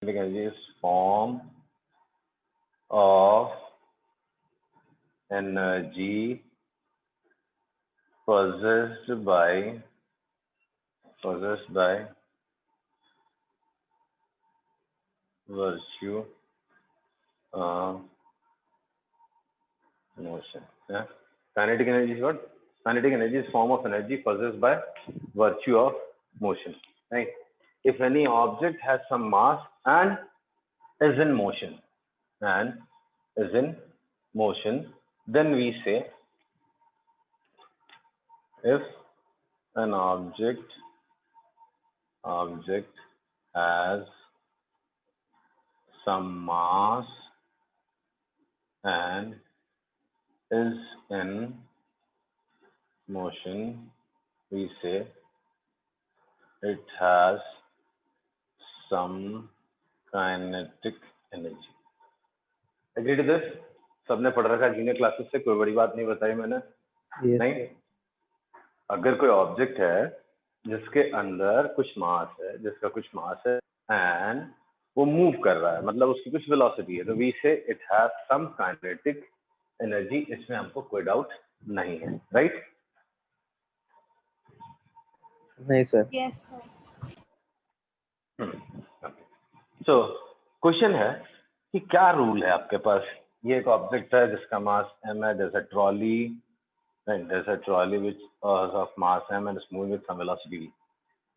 energy is form of energy possessed by virtue of motion. Yeah? Kinetic energy is what? Kinetic energy is form of energy possessed by virtue of motion. Right? If any object has some mass and is in motion, then we say if an object has some mass and is in motion, we say it has some kinetic energy. Agree to this? सबने पढ़ रखा junior classes से, कोई बड़ी बात नहीं बताई मैंने। नहीं, अगर कोई ऑब्जेक्ट है जिसके अंदर कुछ मास है, एंड वो मूव कर रहा है, मतलब उसकी कुछ वेलोसिटी है, तो we say it has some kinetic energy. इसमें हमको कोई डाउट नहीं है, राइट? नहीं sir. Yes sir. So question है कि क्या रूल है आपके पास। ये एक ऑब्जेक्ट है जिसका मास m है, there's a trolley which of mass m and is moving with some velocity v.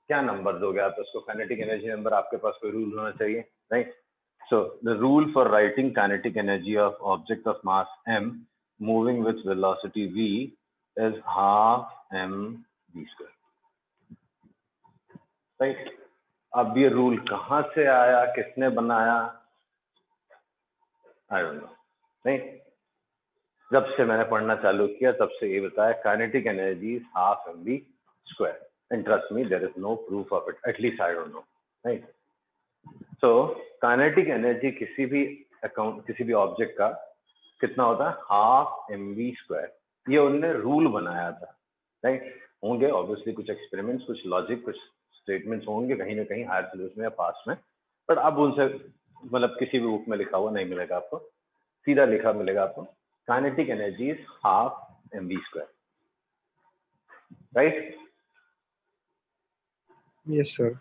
क्या नंबर दोगे आप उसको? Kinetic energy number. आपके पास कोई रूल होना चाहिए, right? So the rule for writing kinetic energy of object of mass m moving with velocity v is half mv², right? अब ये रूल कहाँ से आया, किसने बनाया, आई डोंट नो, नहीं। जब से मैंने पढ़ना चालू किया तब से ये बताया kinetic energy is half mv², and trust me, there is no proof of it, at least I don't know, right? So kinetic energy किसी भी ऑब्जेक्ट का कितना होता है? Half mv²। ये उन्होंने रूल बनाया था, राइट? होंगे ऑब्वियसली कुछ एक्सपेरिमेंट्स, कुछ लॉजिक, कुछ स्टेटमेंट्स होंगे कहीं ना कहीं हायर सिलेबस में या पास में, बट अब उनसे मतलब किसी भी बुक में लिखा हुआ नहीं मिलेगा आपको, सीधा लिखा मिलेगा आपको kinetic energy is half mv², right? Yes sir.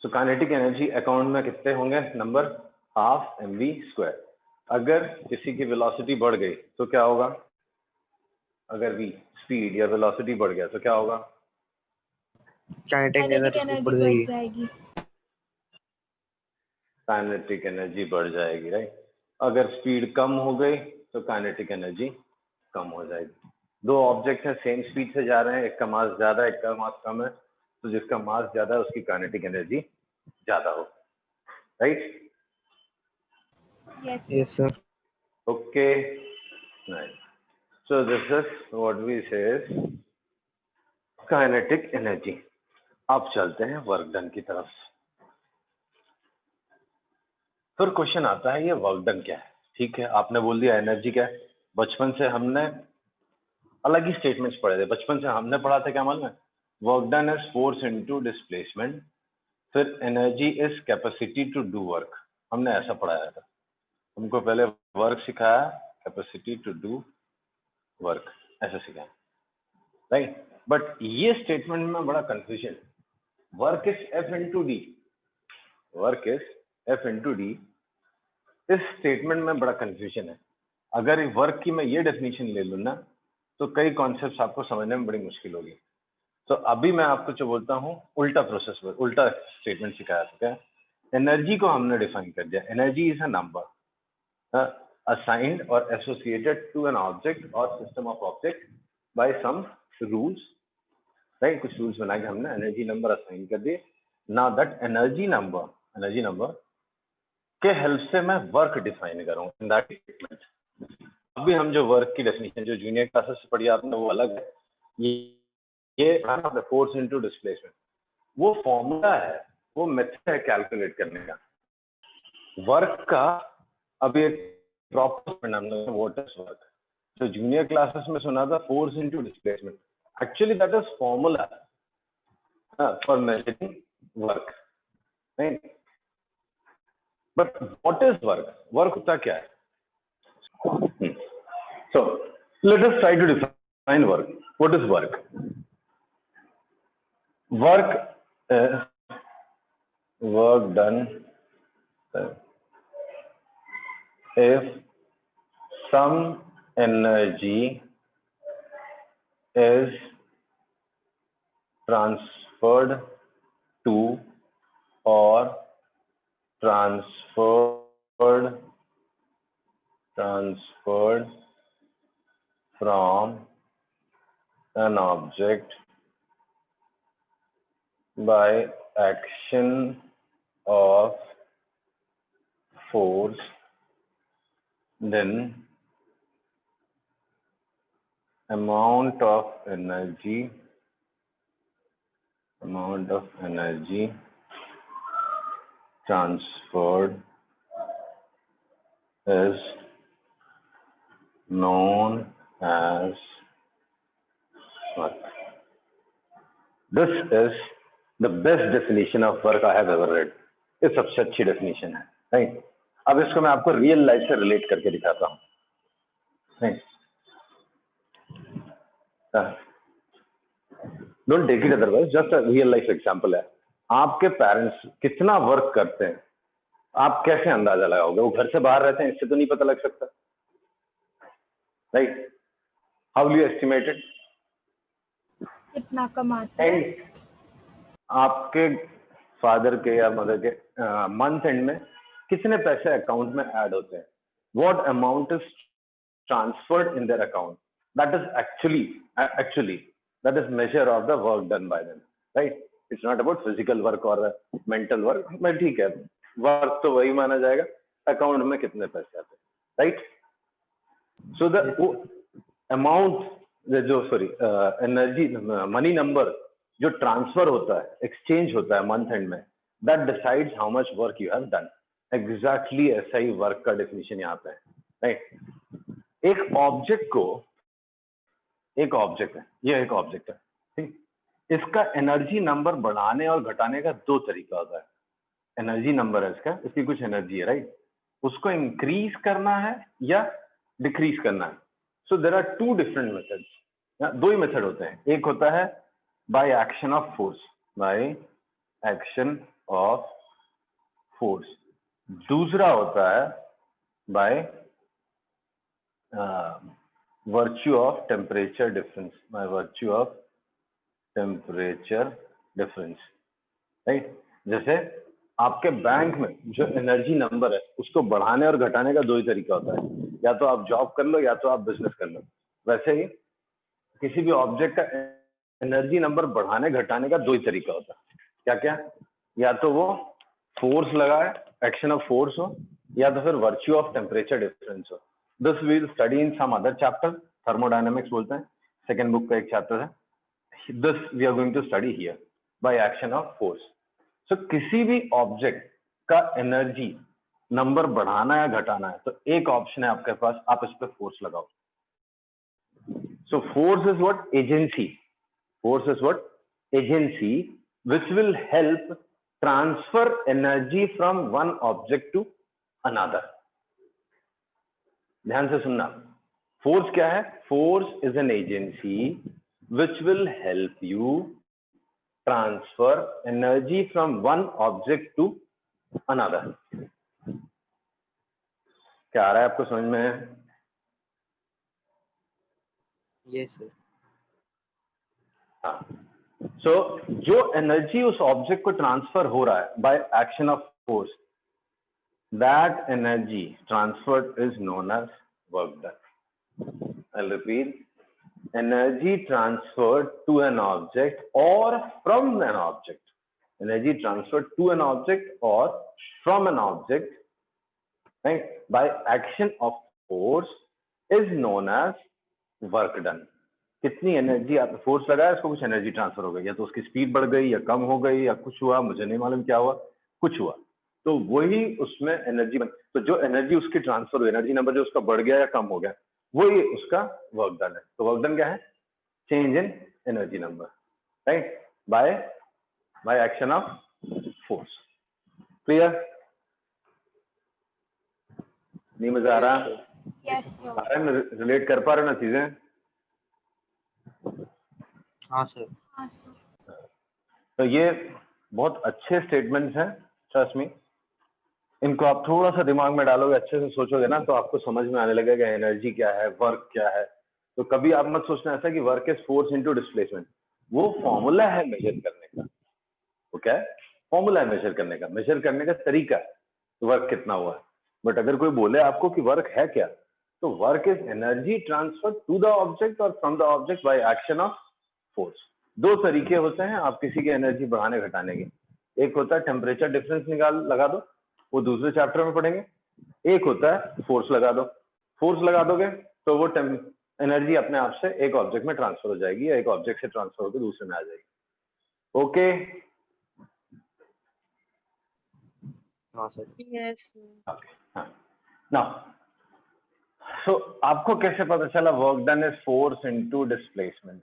तो काइनेटिक एनर्जी अकाउंट में कितने होंगे नंबर? Half mv²। अगर किसी की वेलोसिटी बढ़ गई तो क्या होगा? अगर v स्पीड या वेलोसिटी बढ़ गया तो क्या होगा? काइनेटिक एनर्जी बढ़ जाएगी। काइनेटिक एनर्जी बढ़ जाएगी, राइट? अगर स्पीड कम हो गई तो काइनेटिक एनर्जी कम हो जाएगी। दो ऑब्जेक्ट हैं, सेम स्पीड से जा रहे हैं, एक का मास ज्यादा है, एक का मास कम है, तो जिसका मास ज्यादा है उसकी काइनेटिक एनर्जी ज्यादा हो, right? Yes sir. Okay, nice. So this is what we say kinetic energy. अब चलते हैं वर्क डन की तरफ। फिर क्वेश्चन आता है ये वर्क डन क्या है? ठीक है, आपने बोल दिया एनर्जी क्या है। बचपन से हमने अलग ही स्टेटमेंट्स पढ़े थे। बचपन से हमने पढ़ा था क्या मालूम है? Work done is force into displacement, फिर energy is capacity to do work. हमने ऐसा पढ़ाया था। हमको पहले वर्क सिखाया, कैपेसिटी टू डू वर्क ऐसा सिखाया, राइट? बट ये स्टेटमेंट में बड़ा confusion. Work is F into D, work is F into D. इस स्टेटमेंट में बड़ा कंफ्यूजन है। अगर वर्क की मैं ये डेफिनेशन ले लूँ ना तो कई कॉन्सेप्ट्स आपको समझने में बड़ी मुश्किल होगी। तो अभी मैं आपको जो बोलता हूँ उल्टा प्रोसेस, उल्टा स्टेटमेंट सिखाया था। एनर्जी को हमने डिफाइन कर दिया। Energy is a number assigned और एसोसिएटेड टू एन ऑब्जेक्ट और system of object by some rules, right? कुछ रूल्स बना के हमने एनर्जी नंबर असाइन कर दिए। नाउ दैट एनर्जी नंबर के हेल्प से मैं वर्क डिफाइन करूँ इन दैट स्टेटमेंट। अभी हम जो वर्क की डेफिनेशन जो जूनियर क्लासेस से पढ़ी आपने वो अलग है। ये फोर्स इनटू डिस्प्लेसमेंट वो फॉर्मूला है, वो मेथड है कैलकुलेट करने का। वर्क का अभी एक प्रॉपर नाम है व्हाट इज वर्क। तो जूनियर क्लासेस में सुना था force into displacement. Actually that is formula for measuring work, right? But what is work? Work होता क्या है? So let us try to define work. What is work? Work is work done if some energy is transferred to or transferred from an object by action of force, then amount of energy transferred is known as work. This is the best definition of work I have ever read. ये सबसे अच्छी definition है, right? अब इसको मैं आपको real life से relate करके दिखाता हूँ, right? Don't take it otherwise, just a real life example है। आपके पेरेंट्स कितना वर्क करते हैं, आप कैसे अंदाजा लगाओगे? वो घर से बाहर रहते हैं, इससे तो नहीं पता लग सकता, right? How will you estimate it? कितना कमाते हैं? आपके फादर के या मदर के मंथ एंड में कितने पैसे अकाउंट में ऐड होते हैं? What amount is transferred in their account? That is actually that is measure of the work done bye them, right? It's not about physical work और मेंटल वर्क, बट ठीक है, work तो वही माना जाएगा, अकाउंट में कितने पैसे आते हैं, राइट? सो द अमाउंट जो एनर्जी मनी नंबर जो ट्रांसफर होता है, एक्सचेंज होता है मंथ एंड में, that decides how much work you have done. Exactly ऐसा ही वर्क का डेफिनेशन यहाँ पे है, राइट? एक ऑब्जेक्ट है, ये एक ऑब्जेक्ट है, ठीक? इसका एनर्जी नंबर बढ़ाने और घटाने का दो तरीका होता है। एनर्जी नंबर है इसका, इसकी कुछ एनर्जी है, राइट? उसको इंक्रीज करना है या डिक्रीज करना है। So there are two different methods, दो ही मेथड होते हैं। एक होता है बाय एक्शन ऑफ फोर्स, दूसरा होता है by virtue of temperature difference, right? जैसे आपके बैंक में जो एनर्जी नंबर है उसको बढ़ाने और घटाने का दो ही तरीका होता है, या तो आप जॉब कर लो या तो आप बिजनेस कर लो। वैसे ही किसी भी ऑब्जेक्ट का एनर्जी नंबर बढ़ाने घटाने का दो ही तरीका होता है। क्या क्या? या तो वो फोर्स लगाए, एक्शन ऑफ फोर्स हो, या तो फिर वर्च्यू ऑफ टेम्परेचर डिफरेंस हो। This we will study in some other chapter, thermodynamics बोलते हैं, सेकेंड बुक का एक चैप्टर है। This we are going to study here by action of force. So किसी भी ऑब्जेक्ट का एनर्जी नंबर बढ़ाना या घटाना है तो एक ऑप्शन है आपके पास, आप इस पर फोर्स लगाओ। So force is what? Agency which will help transfer energy from one object to another. ध्यान से सुनना, फोर्स क्या है? Force is an agency which will help you transfer energy from one object to another. क्या आ रहा है आपको समझ में? Yes sir. हाँ, सो जो एनर्जी उस ऑब्जेक्ट को ट्रांसफर हो रहा है by action of force, that energy transferred is known as work done. I repeat, energy transferred to an object or from an object, energy transferred to an object or from an object, right, by action of force is known as work done. कितनी energy आपने force लगाया, उसको कुछ energy transfer हो गई, या तो उसकी स्पीड बढ़ गई या कम हो गई या कुछ हुआ, मुझे नहीं मालूम क्या हुआ, कुछ हुआ, तो वही उसमें एनर्जी तो जो एनर्जी उसकी ट्रांसफर हुई, एनर्जी नंबर जो उसका बढ़ गया या कम हो गया, वही उसका वर्क डन है। तो वर्क डन क्या है? Change in energy number, right, bye action of force. Clear? नहीं मजा आ रहा? Yes, sir. आ रहा है? रिलेट कर पा रहे हो ना चीजें? हाँ सर। हाँ सर। तो ये बहुत अच्छे स्टेटमेंट्स हैं, ट्रस्ट मी। इनको आप थोड़ा सा दिमाग में डालोगे, अच्छे से सोचोगे ना, तो आपको समझ में आने लगेगा एनर्जी क्या है, वर्क क्या है। तो कभी आप मत सोचना ऐसा कि work is force into displacement. वो फॉर्मूला है मेजर करने का। वो क्या है? फॉर्मूला है मेजर करने का। मेजर करने का तरीका है वर्क कितना हुआ है। बट अगर कोई बोले आपको कि वर्क है क्या, तो work is energy transfer to the object और from the object by action of force. दो तरीके होते हैं आप किसी की एनर्जी बढ़ाने घटाने के। एक होता है टेम्परेचर डिफरेंस लगा दो, वो दूसरे चैप्टर में पढ़ेंगे। एक होता है फोर्स लगा दो। फोर्स लगा दोगे तो वो एनर्जी अपने आप से एक ऑब्जेक्ट में ट्रांसफर हो जाएगी या एक ऑब्जेक्ट से ट्रांसफर होकर दूसरे में आ जाएगी। ओके? हाँ सर। Yes. हाँ। नाउ सो आपको कैसे पता चला work done is force into displacement?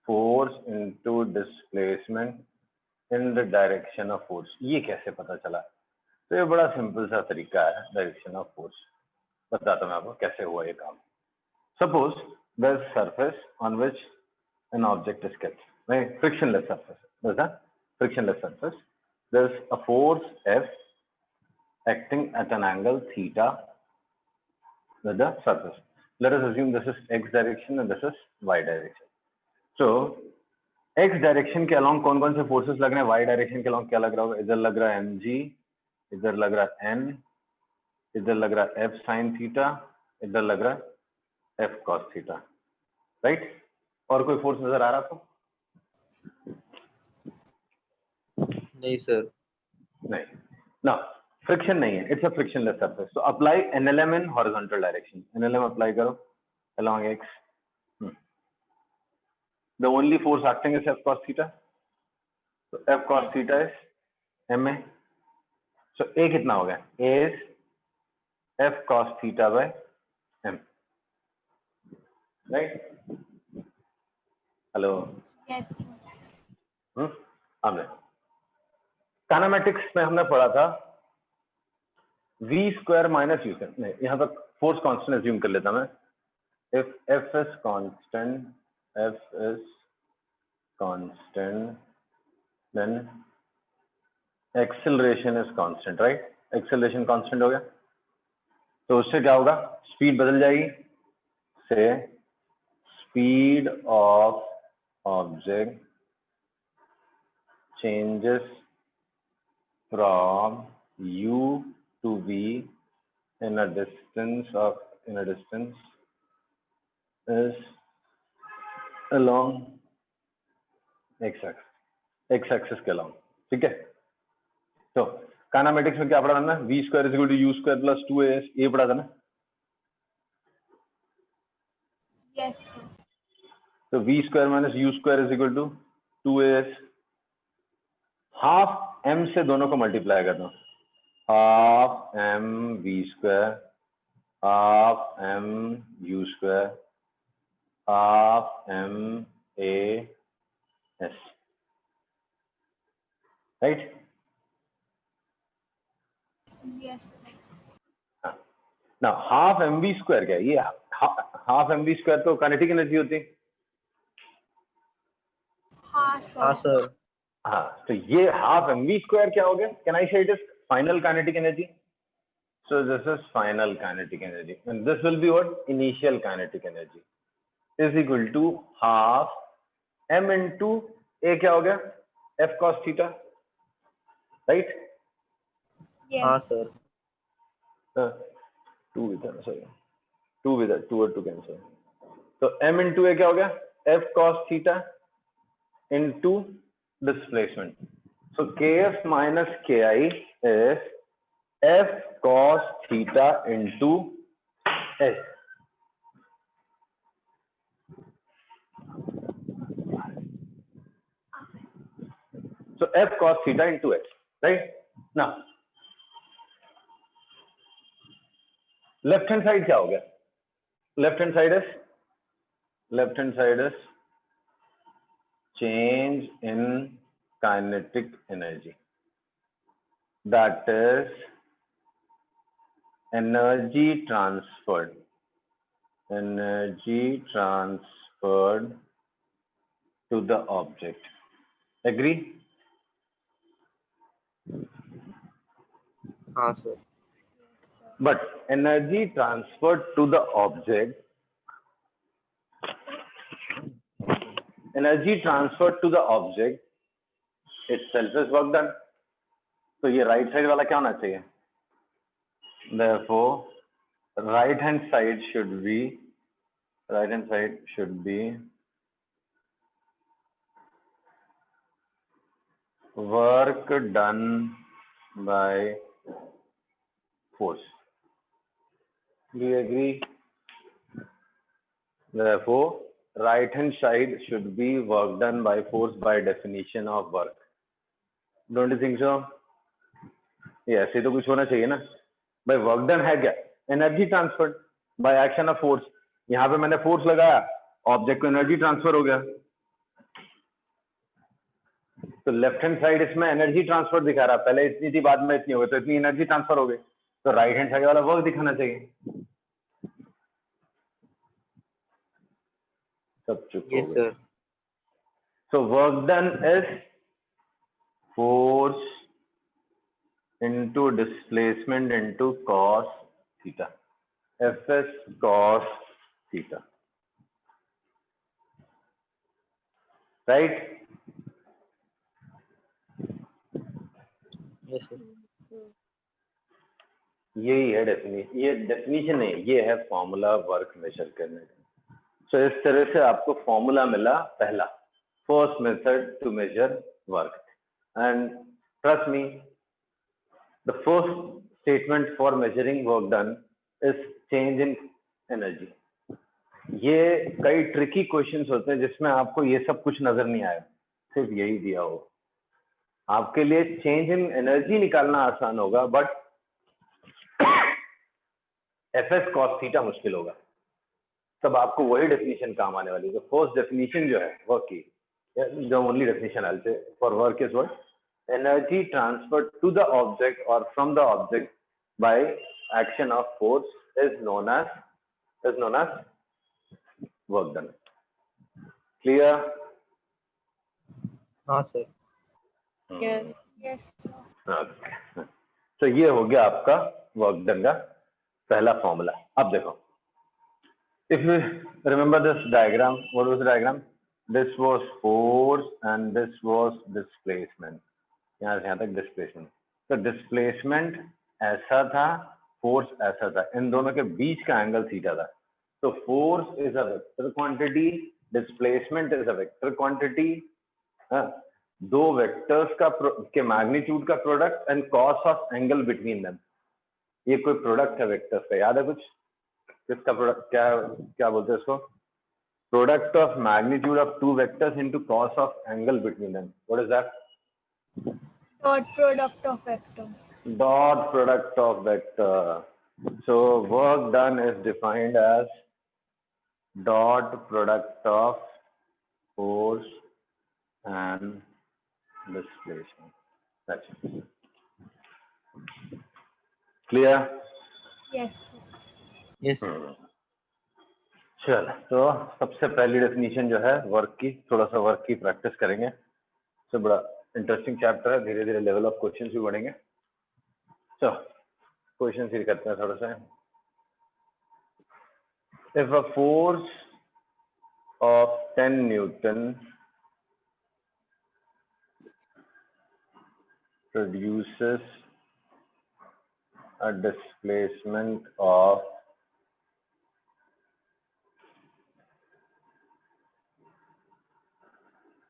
Force into displacement in the direction of force, ये कैसे पता चला? तो ये बड़ा सिंपल सा तरीका है डायरेक्शन ऑफ फोर्स। बताता हूँ आपको कैसे हुआ ये काम। Suppose there's surface on which an object is kept, right? Frictionless surface. There's a frictionless surface. There's a force F acting at an angle theta with the surface. Let us assume this is x direction and this is y direction. So x direction के along कौन कौन से forces लग रहे हैं? y direction के along क्या लग रहा होगा? इधर लग रहा है mg, इधर लग रहा है n, इधर लग रहा है f sin थीटा, इधर लग रहा है f cos थीटा, राइट? और कोई फोर्स नजर आ रहा आपको? नहीं सर। नहीं ना, फ्रिक्शन नहीं है, इट्स अ फ्रिक्शनलेस सरफेस। तो apply NLM in horizontal direction. NLM apply करो along x. The only force acting is f cos theta. So f cos Yes. theta is ma. So a कितना हो गया? a is f cos theta by m, right? Hello? Yes. हमने kinematics में हमने पढ़ा था v square minus you square. नहीं, यहाँ तक फोर्स कांस्टेंट एज्यूम कर लेता मैं। if f is constant, f is constant, then acceleration is constant, right? acceleration constant हो गया, तो उससे क्या होगा? स्पीड बदल जाएगी। से speed of object changes from u to v in a distance is along x axis के along, ठीक है? तो काइनेमेटिक्स में क्या पढ़ा था ना? v square is equal to u square plus 2as, ये पढ़ा था ना? Yes, sir. तो v square minus u square is equal to 2as। Half m से दोनों को मल्टीप्लाई कर दो, half m v square, half m u square, half m a s, right? Yes, sir. ना हाफ एम वी स्क्वायर क्या है? ये half m v square तो काइनेटिक एनर्जी होती है। हाँ sir. हाँ सर। हाँ, तो ये हाफ एम वी स्क्वायर क्या हो गया? Can I say it is final kinetic energy? So this is final kinetic energy and this will be what? Initial kinetic energy is equal to half m into a, क्या हो गया? f cos theta, right? हाँ Yes. Sir. 2 इधर, sorry 2 इधर, 2 और 2 cancel. तो m into a क्या हो गया? f cos theta into displacement. So kf minus ki is f cos theta into s. So f cos theta into s, right? Now left hand side क्या हो गया? Left hand side is change in kinetic energy. that is energy transferred to the object. Agree? हाँ sir. But energy transferred to the object itself is work done. तो ये right side वाला क्या होना चाहिए? Therefore, right hand side should be work done by force. Do you agree? Therefore, right hand side should be work done by force by definition of work. Don't you think so? ये ऐसे तो कुछ होना चाहिए ना भाई. Work done है क्या? Energy transferred by action of force. यहाँ पे मैंने फोर्स लगाया, ऑब्जेक्ट को एनर्जी ट्रांसफर हो गया. तो लेफ्ट हैंड साइड इसमें एनर्जी ट्रांसफर दिखा रहा है. पहले इतनी थी, बाद में इतनी हो गई, तो इतनी एनर्जी ट्रांसफर हो गई. तो राइट हैंड साइड वाला वर्क दिखाना चाहिए. सब चुप हो Yes गए. sir. So work done is force into displacement into cos theta. Fs cos theta. Right? Yes sir. यही है डेफिनेशन. ये डेफिनेशन नहीं, ये है फॉर्मूला वर्क मेजर करने का. सो इस तरह से आपको फॉर्मूला मिला पहला, first method to measure work. And trust me, the first statement for measuring work done is change in energy. ये कई ट्रिकी क्वेश्चंस होते हैं जिसमें आपको ये सब कुछ नजर नहीं आया, सिर्फ यही दिया हो. आपके लिए चेंज इन एनर्जी निकालना आसान होगा, बट एफएस कॉस थीटा मुश्किल होगा. तब आपको वही डेफिनेशन काम आने वाली है. तो फर्स्ट डेफिनेशन जो है वर्क की, the only definition I say for work is what? Energy transferred to the object और from the object by action of force is known as work done. Clear? हाँ सर. Yes. Yes, sir. तो ये हो गया आपका work done का पहला formula. अब देखो, if you remember this diagram, what was the diagram? This was force and this was displacement. यहाँ से यहाँ तक displacement. तो displacement ऐसा था, force ऐसा था. इन दोनों के बीच का एंगल थीटा था. तो force is a vector quantity, displacement is a vector quantity. दो वेक्टर्स का के मैग्नीट्यूड का product and cos of angle between them. ये कोई प्रोडक्ट है वेक्टर्स का, याद है कुछ? किसका प्रोडक्ट? क्या बोलते हैं इसको? Product of magnitude of two vectors into cos of angle between them. What is that? Dot product of vectors. Dot product of vector. So work done is defined as dot product of force and displacement. That's it. Clear? Yes, sir. Yes. चल, तो सबसे पहली definition जो है work की, थोड़ा सा work की प्रैक्टिस करेंगे. तो बड़ा इंटरेस्टिंग चैप्टर है, धीरे धीरे लेवल ऑफ क्वेश्चंस भी बढ़ेंगे. चलो क्वेश्चन ही करते हैं थोड़ा सा. If a force of 10 Newton produces a displacement of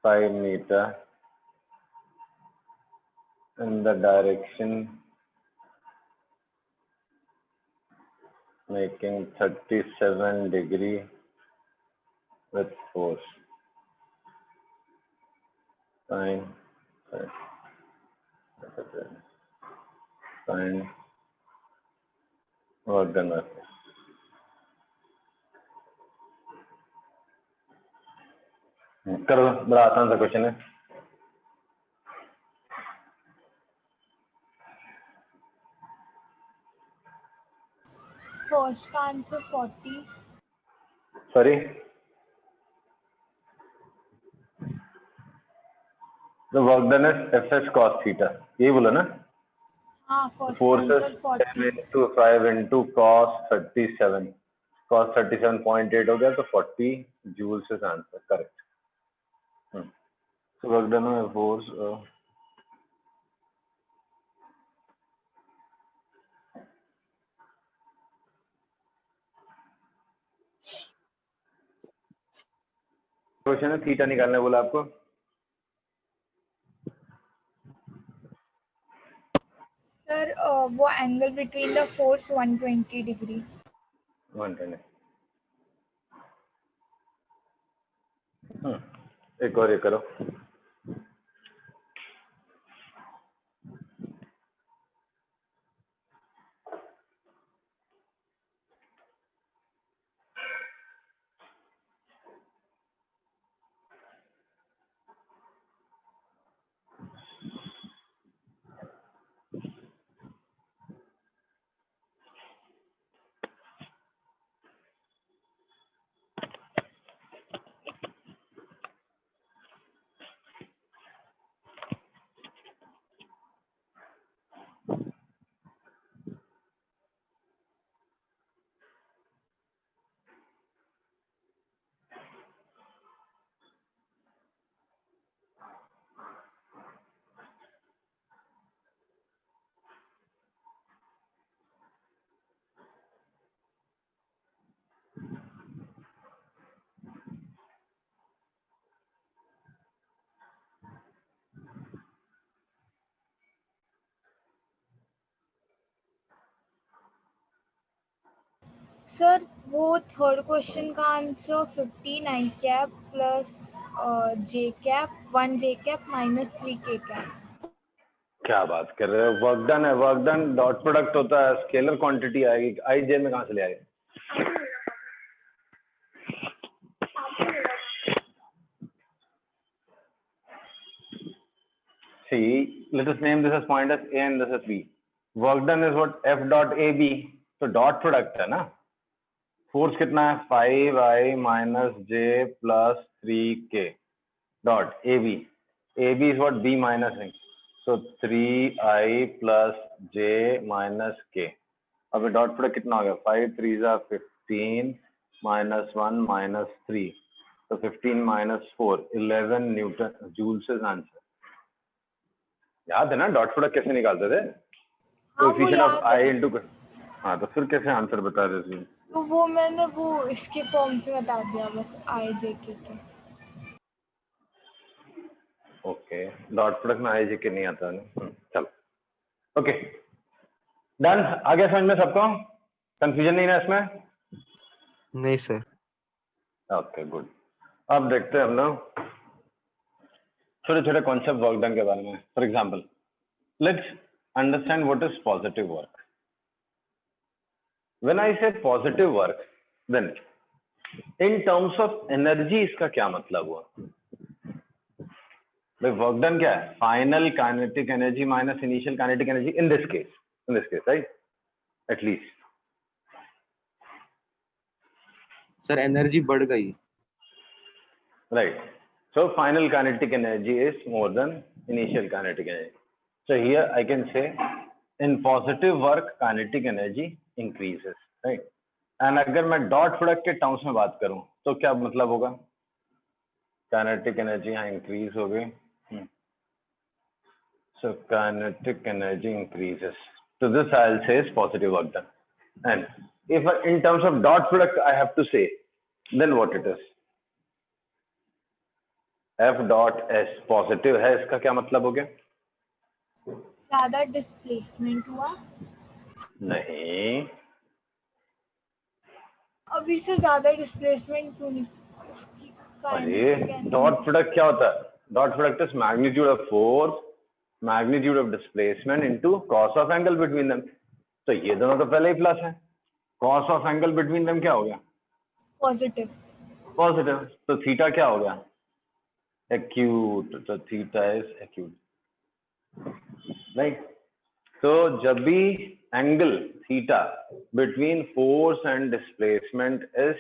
5 meter in the direction making 37 degree with force. Find work done by force. करो, बड़ा आसान सा क्वेश्चन है. फर्स्ट का answer 40. Sorry, the work done is F cos theta, यही बोला ना? हाँ, फर्स्ट का फोर्सेस आंसर 40. 10 × 5 × cos 37, cos 37.8 हो गया, तो 40 joules is answer, correct. So work done on force. Question है, थीटा निकालने बोला आपको. सर वो angle between the force 120 degree. 110. एक और ये करो. सर वो थर्ड क्वेश्चन का answer 15 I cap plus J cap 1 J cap minus 3 K cap. क्या बात कर रहे हो? वर्क डन है, वर्क डन डॉट प्रोडक्ट होता है, स्केलर क्वांटिटी आएगी, आई जे में कहां से ले आएगा? See, let us name this as point as A and this as B. Work done is what? F dot AB. तो डॉट प्रोडक्ट है ना. फोर्स कितना है? 5I minus J plus 3K dot AB. AB is what? B minus A. So 3I plus J minus K. अब dot product कितना हो गया? 5 3s are 15 minus 1 minus 3. So 15 minus 4, 11 Newton joules is answer. याद है ना dot product कैसे निकालते थे? Coefficient of I into. हाँ, तो फिर कैसे आंसर बता रहे थे? तो वो मैंने वो इसके फॉर्म से बता दिया बस, आई जे के. ओके, डॉट प्रोडक्ट में आई जे के नहीं आता ना. चलो, ओके, डन. आ गया समझ में सबको? कंफ्यूजन नहीं ना इसमें? नहीं सर. Okay, good. अब देखते हैं हम लोग छोटे छोटे कॉन्सेप्ट वर्क डन के बारे में. For example, let's understand what is positive work. When I say positive work, then in terms of energy इसका क्या मतलब हुआ? भाई वर्क डन क्या है? Final kinetic energy minus initial kinetic energy in this case, right? At least. Sir energy बढ़ गई. Right. So final kinetic energy is more than initial kinetic energy. So here I can say in positive work kinetic energy increases, right? And अगर मैं dot product के terms में बात करूं तो क्या मतलब होगा? काइनेटिक एनर्जी यहाँ इंक्रीज हो गई. So kinetic energy increases. So this I'll say is positive work done. And if in terms of dot product I have to say, then what it is? F dot S positive है, इसका क्या मतलब हो गया? ज्यादा displacement हुआ. नहीं, अभी से ज्यादा डिस्प्लेसमेंट क्यों नहीं? अरे डॉट प्रोडक्ट क्या होता है? Dot product is magnitude of force, magnitude of displacement into cos of angle between them. तो ये दोनों तो पहले ही प्लस है. Cos of angle between them क्या हो गया? पॉजिटिव. पॉजिटिव. तो थीटा क्या हो गया? एक्यूट. तो थीटा इज एक्यूट, राइट? तो जब भी angle theta between force and displacement is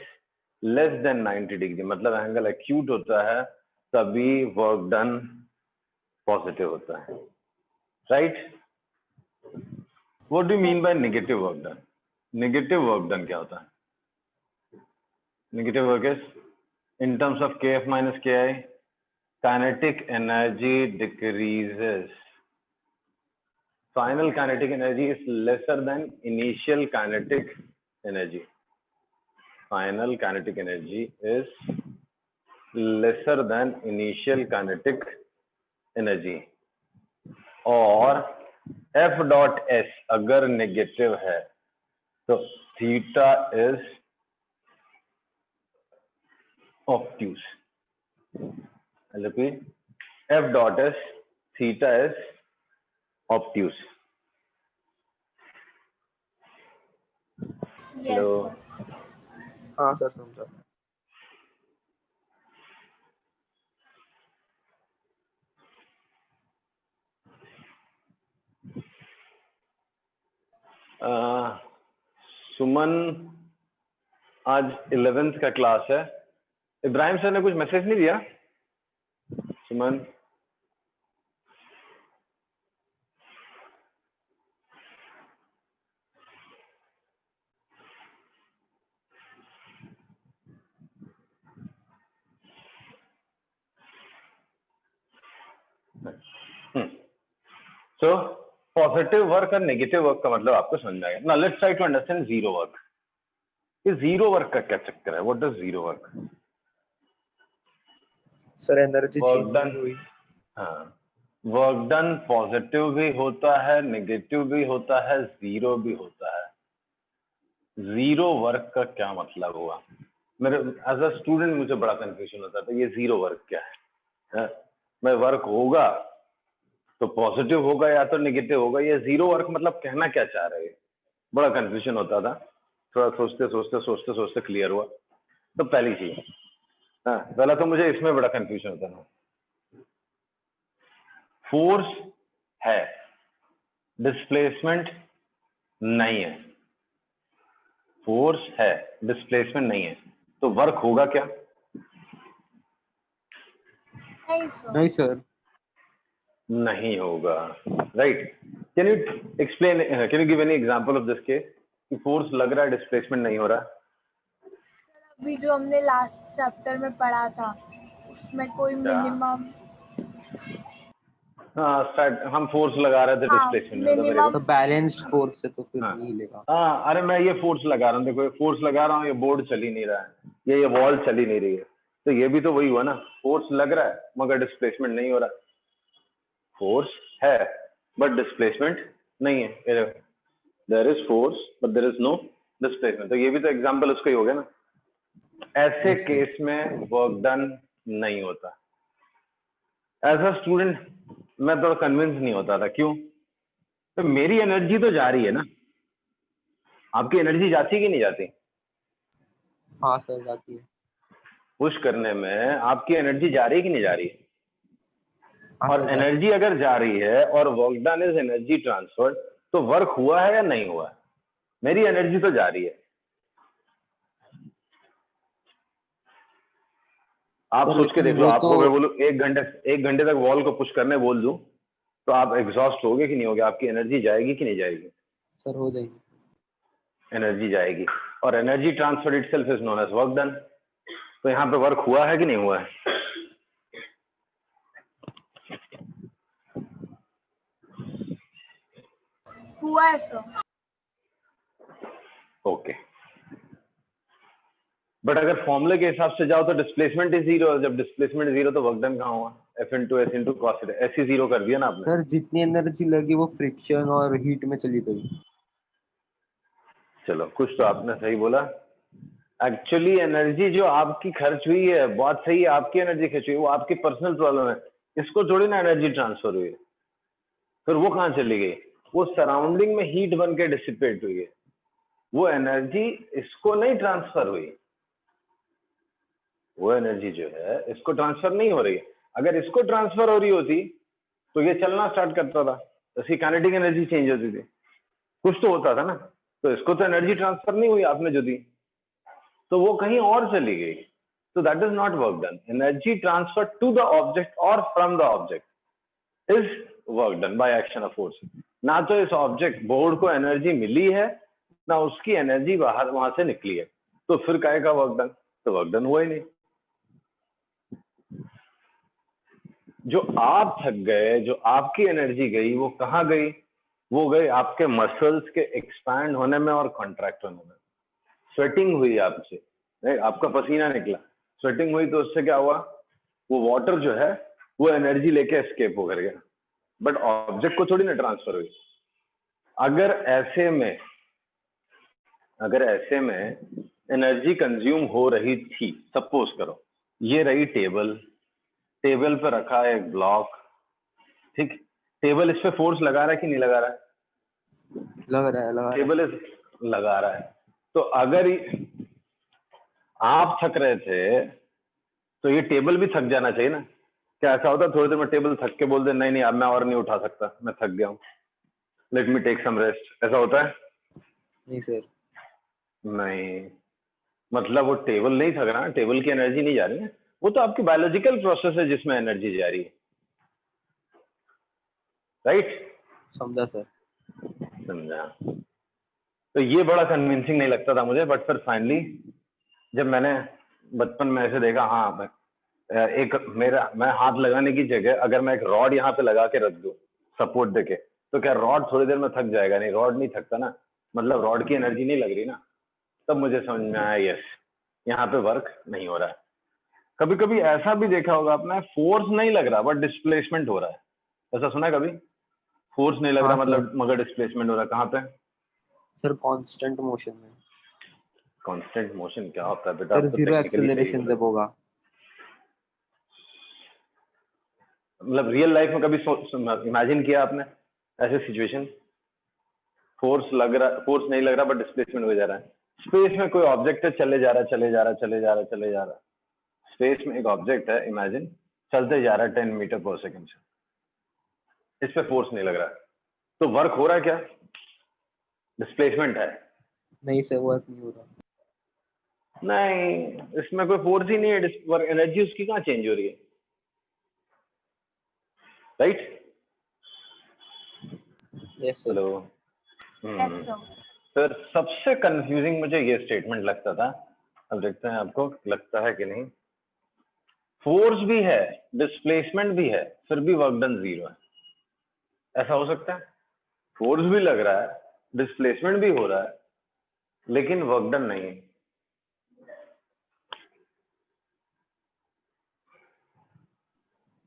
less than 90 degree, मतलब एंगल एक्यूट होता है तभी वर्क डन पॉजिटिव होता है, right? What do you mean by negative work done? Negative work done क्या होता है? Negative work is in terms of kf minus ki, kinetic energy decreases. Final kinetic energy is lesser than initial kinetic energy. Final kinetic energy is lesser than initial kinetic energy. और F dot S अगर negative है तो theta is obtuse. I'll repeat. F dot S, theta is obtuse. Yes, Hello. sir. हाँ sir समझा। सुमन आज 11th का class है। Ibrahim sir ने कुछ मैसेज नहीं दिया? सुमन सो पॉजिटिव वर्क और नेगेटिव वर्क का मतलब आपको समझ में आएगा ना। Let's try to understand zero work. ये जीरो वर्क का क्या चक्कर है? What does zero work? Sir energy work change done, नहीं हुई। हाँ, वर्क डन पॉजिटिव भी होता है, नेगेटिव भी होता है, जीरो भी होता है। जीरो वर्क का क्या मतलब हुआ? मेरे एज अ स्टूडेंट मुझे बड़ा कंफ्यूजन होता था, ये जीरो वर्क क्या है? मैं वर्क होगा तो पॉजिटिव होगा या तो नेगेटिव होगा, ये जीरो वर्क मतलब कहना क्या चाह रहे हैं? बड़ा कंफ्यूजन होता था। थोड़ा सोचते क्लियर हुआ। तो पहली चीज, हाँ, पहला तो मुझे इसमें बड़ा कंफ्यूजन होता था। फोर्स है, डिस्प्लेसमेंट नहीं है। फोर्स है, डिस्प्लेसमेंट नहीं है, तो वर्क होगा क्या? नहीं सर। नहीं सर। नहीं होगा, right? Can you explain, can you give any example of this case कि फोर्स लग रहा है, डिस्प्लेसमेंट नहीं हो रहा? अभी जो हमने लास्ट चैप्टर में पढ़ा था उसमें कोई मिनिमम, हाँ, हम फोर्स लगा रहे थे, हाँ, डिस्प्लेसमेंट नहीं होता मेरे minimum- तो बैलेंस्ड फोर्स है तो फिर हाँ। नहीं लेगा। हाँ, अरे मैं ये फोर्स लगा रहा हूँ, देखो ये फोर्स लगा रहा हूँ, ये बोर्ड चल ही नहीं रहा है, ये वॉल चल ही नहीं रही है, तो ये भी तो वही हुआ ना, फोर्स लग रहा है मगर डिस्प्लेसमेंट नहीं हो रहा। फोर्स है बट डिस्प्लेसमेंट नहीं है। There is force but there is no displacement, तो ये भी तो एग्जांपल उसका ही हो गया ना। ऐसे केस में वर्क डन नहीं होता। एज अ स्टूडेंट मैं थोड़ा कन्विंस नहीं होता था। क्यों? तो मेरी एनर्जी तो जा रही है ना। आपकी एनर्जी जाती कि नहीं जाती? हाँ सर जाती है। पुश करने में आपकी एनर्जी जा रही है कि नहीं जा रही है? हाँ और सर जाती एनर्जी अगर जा रही है और work done is energy transfer, तो वर्क हुआ है या नहीं हुआ है? मेरी एनर्जी तो जा रही है। आप सर, सोच के लेकिन देख लो, वो आपको तो- मैं बोलूं 1 घंटे तक वॉल को पुश करने बोल दूं, तो आप एग्जॉस्ट होगे कि नहीं होगे? आपकी एनर्जी जाएगी कि नहीं जाएगी? सर हो जाएगी। एनर्जी जाएगी, और energy transfer itself is known as work done. तो यहाँ पे वर्क हुआ है कि नहीं हुआ है? हुआ है सर। ओके, बट अगर फॉर्मूले के हिसाब से जाओ तो डिस्प्लेसमेंट इज जीरो। जब डिस्प्लेसमेंट जीरो तो वर्क डन कहाँ हुआ? F into S into cos theta, ऐसे जीरो कर दिया ना आपने। सर जितनी एनर्जी लगी वो फ्रिक्शन और हीट में चली गई। चलो, कुछ तो आपने सही बोला। एक्चुअली एनर्जी जो आपकी खर्च हुई है, बहुत सही है, आपकी एनर्जी खर्च हुई है, वो आपकी पर्सनल प्रॉब्लम है। इसको थोड़ी ना एनर्जी ट्रांसफर हुई है। फिर वो कहाँ चली गई? वो सराउंडिंग में हीट बन के डिसिपेट हुई है। वो एनर्जी इसको नहीं ट्रांसफर हुई। वो एनर्जी जो है इसको ट्रांसफर नहीं हो रही है। अगर इसको ट्रांसफर हो रही होती तो ये चलना स्टार्ट करता था, इसकी काइनेटिक एनर्जी चेंज होती थी। कुछ तो होता था ना, तो इसको तो एनर्जी ट्रांसफर नहीं हुई आपने जो दी, तो वो कहीं और चली गई, तो that is not work done. Energy transfer to the object और from the object is work done by action of force. ना तो इस ऑब्जेक्ट बोर्ड को एनर्जी मिली है, ना उसकी एनर्जी बाहर वहां से निकली है, तो फिर काहे का वर्क डन? तो वर्क डन हुआ ही नहीं। जो आप थक गए, जो आपकी एनर्जी गई, वो कहाँ गई? वो गई आपके मसल्स के एक्सपैंड होने में और कॉन्ट्रैक्ट होने में। स्वेटिंग हुई आपसे, राइट? आपका पसीना निकला, स्वेटिंग हुई, तो उससे क्या हुआ? वो वाटर जो है वो एनर्जी लेके एस्केप हो गया, बट ऑब्जेक्ट को थोड़ी ना ट्रांसफर हुई। अगर ऐसे में एनर्जी कंज्यूम हो रही थी, सपोज करो ये रही टेबल, टेबल पे रखा है एक ब्लॉक, ठीक, टेबल इस पे फोर्स लगा रहा है कि नहीं लगा रहा है? लग रहा है टेबल इस लगा रहा है। तो अगर आप थक रहे थे तो ये टेबल भी थक जाना चाहिए ना? क्या ऐसा होता है थोड़ी देर में टेबल थक के बोल दे नहीं नहीं अब मैं और नहीं उठा सकता, मैं थक गया हूँ, let me take some rest, ऐसा होता है? नहीं सर। नहीं, मतलब वो टेबल नहीं थक रहा, टेबल की एनर्जी नहीं जा रही है, वो तो आपकी बायोलॉजिकल प्रोसेस है जिसमें एनर्जी जा रही है, राइट? समझा सर। समझा? तो ये बड़ा कन्विंसिंग नहीं लगता था मुझे, बट फिर फाइनली जब मैंने बचपन में ऐसे देखा, हाँ एक मैं हाथ लगाने की जगह अगर मैं एक रॉड यहाँ पे लगा के रख दूं सपोर्ट देके, तो क्या रॉड थोड़ी देर में थक जाएगा? नहीं, रॉड नहीं थकता ना, मतलब रॉड की एनर्जी नहीं लग रही ना। तब मुझे समझ में आया यस, यहाँ पे वर्क नहीं हो रहा है। कभी कभी ऐसा भी देखा होगा आपने, फोर्स नहीं लग रहा बट डिस्प्लेसमेंट हो रहा है, ऐसा सुना है कभी? फोर्स नहीं लग हाँ रहा सर। मतलब मगर डिस्प्लेसमेंट हो रहा है, कहाँ पे? सर कांस्टेंट मोशन में। कांस्टेंट मोशन क्या होता है बेटा? सर आप तो जीरो टेक्निकली सही एक्सेलरेशन बोल रहे जब हो। होगा। मतलब रियल लाइफ में कभी इमेजिन किया आपने ऐसे सिचुएशन? फोर्स नहीं लग रहा बट डिस्प्लेसमेंट हो जा रहा है। स्पेस में कोई ऑब्जेक्ट है, चले जा रहा है, चले जा रहा है, चले जा रहा है, चले जा रहा है। स्पेस में एक ऑब्जेक्ट है, इमेजिन, चलते जा रहा है 10 मीटर पर सेकंड से, इस पे फोर्स नहीं लग रहा है, तो वर्क हो रहा है क्या? डिस्प्लेसमेंट है। नहीं सर, वर्क नहीं हो रहा। नहीं, इसमें कोई फोर्स ही नहीं है, एनर्जी उसकी कहाँ चेंज हो रही है, right? Yes sir. Hello. Yes sir. फिर सबसे कंफ्यूजिंग मुझे ये स्टेटमेंट लगता था, अब देखते हैं आपको लगता है कि नहीं। फोर्स भी है, डिस्प्लेसमेंट भी है, फिर भी वर्क डन जीरो है, ऐसा हो सकता है? फोर्स भी लग रहा है, डिस्प्लेसमेंट भी हो रहा है, लेकिन वर्क डन नहीं है।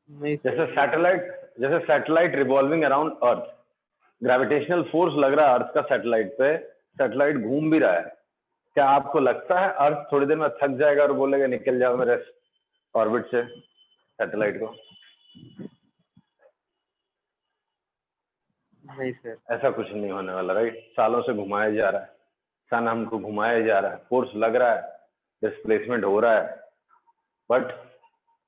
नहीं सर। जैसे सैटेलाइट रिवॉल्विंग अराउंड अर्थ, ग्रेविटेशनल फोर्स लग रहा है अर्थ का सैटेलाइट पे, सैटेलाइट घूम भी रहा है, क्या आपको लगता है अर्थ थोड़ी देर में थक जाएगा और बोलेगा निकल जाओ मेरे ऑर्बिट से सैटेलाइट को? नहीं सर। ऐसा कुछ नहीं होने वाला, राइट? सालों से घुमाया जा रहा है, सन हमको घुमाया जा रहा है, फोर्स लग रहा है, डिस्प्लेसमेंट हो रहा है, बट